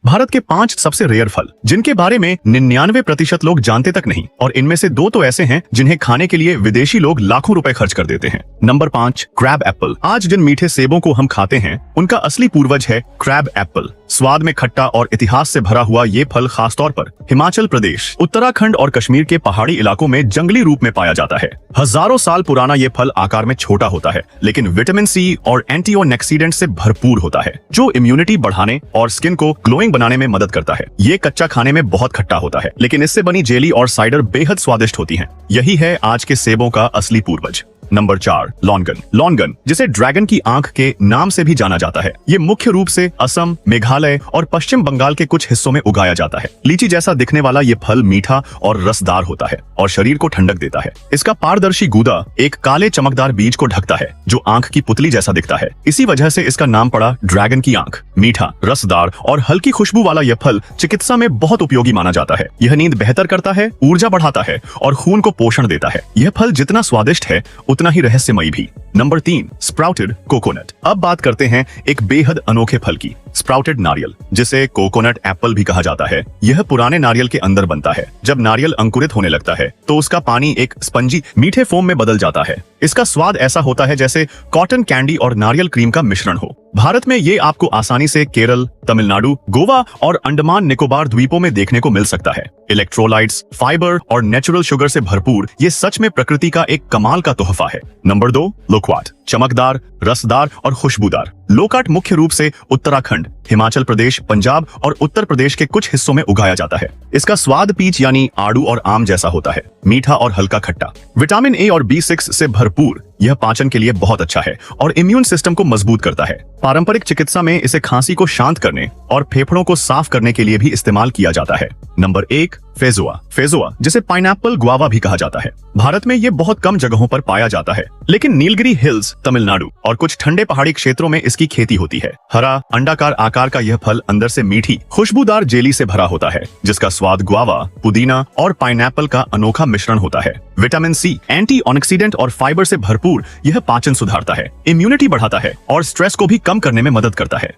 भारत के 5 सबसे रेयर फल जिनके बारे में 99% लोग जानते तक नहीं, और इनमें से 2 तो ऐसे हैं जिन्हें खाने के लिए विदेशी लोग लाखों रुपए खर्च कर देते हैं। Number 5, crab Apple. आज जिन मीठे सेबों को हम खाते हैं उनका असली पूर्वज है क्रैब एप्पल। स्वाद में खट्टा और इतिहास से भरा हुआ ये फल खासतौर पर हिमाचल प्रदेश, उत्तराखंड और कश्मीर के पहाड़ी इलाकों में जंगली रूप में पाया जाता है। हजारों साल पुराना ये फल आकार में छोटा होता है, लेकिन विटामिन सी और एंटीऑक्सीडेंट से भरपूर होता है, जो इम्यूनिटी बढ़ाने और स्किन को ग्लोइंग बनाने में मदद करता है। ये कच्चा खाने में बहुत खट्टा होता है, लेकिन इससे बनी जेली और साइडर बेहद स्वादिष्ट होती हैं। यही है आज के सेबों का असली पूर्वज। Number 4, longan. लॉन्गन, जिसे ड्रैगन की आंख के नाम से भी जाना जाता है, ये मुख्य रूप से असम, मेघालय और पश्चिम बंगाल के कुछ हिस्सों में उगाया जाता है। लीची जैसा दिखने वाला ये फल मीठा और रसदार होता है और शरीर को ठंडक देता है। इसका पारदर्शी गूदा एक काले चमकदार बीज को ढकता है, जो आंख की पुतली जैसा दिखता है। इसी वजह से इसका नाम पड़ा ड्रैगन की आंख। मीठा, रसदार और हल्की खुशबू वाला यह फल चिकित्सा में बहुत उपयोगी माना जाता है। यह नींद बेहतर करता है, ऊर्जा बढ़ाता है और खून को पोषण देता है। यह फल जितना स्वादिष्ट है उतना ही रहस्यमयी भी। Number 3, sprouted coconut. अब बात करते हैं एक बेहद अनोखे फल की, स्प्राउटेड नारियल, जिसे कोकोनट एप्पल भी कहा जाता है। यह पुराने नारियल के अंदर बनता है। जब नारियल अंकुरित होने लगता है तो उसका पानी एक स्पंजी मीठे फोम में बदल जाता है। इसका स्वाद ऐसा होता है जैसे कॉटन कैंडी और नारियल क्रीम का मिश्रण हो। भारत में ये आपको आसानी से केरल, तमिलनाडु, गोवा और अंडमान निकोबार द्वीपों में देखने को मिल सकता है। इलेक्ट्रोलाइट्स, फाइबर और नेचुरल शुगर से भरपूर ये सच में प्रकृति का एक कमाल का तोहफा है। Number 2, loquat. चमकदार, रसदार और खुशबूदार। लोकाट मुख्य रूप से उत्तराखंड, हिमाचल प्रदेश, पंजाब और उत्तर प्रदेश के कुछ हिस्सों में उगाया जाता है। इसका स्वाद पीच यानी आड़ू और आम जैसा होता है, मीठा और हल्का खट्टा। विटामिन ए और B6 से भरपूर, यह पाचन के लिए बहुत अच्छा है और इम्यून सिस्टम को मजबूत करता है। पारंपरिक चिकित्सा में इसे खांसी को शांत करने और फेफड़ों को साफ करने के लिए भी इस्तेमाल किया जाता है। नंबर 1, फेजुआ। फेजुआ, जिसे पाइनएप्पल गुआवा भी कहा जाता है, भारत में ये बहुत कम जगहों पर पाया जाता है, लेकिन नीलगिरी हिल्स, तमिलनाडु और कुछ ठंडे पहाड़ी क्षेत्रों में इसकी खेती होती है। हरा अंडाकार आकार का यह फल अंदर से मीठी खुशबूदार जेली से भरा होता है, जिसका स्वाद गुआवा, पुदीना और पाइनएप्पल का अनोखा मिश्रण होता है। विटामिन सी, एंटीऑक्सीडेंट और फाइबर से भरपूर यह पाचन सुधारता है, इम्यूनिटी बढ़ाता है और स्ट्रेस को भी कम करने में मदद करता है।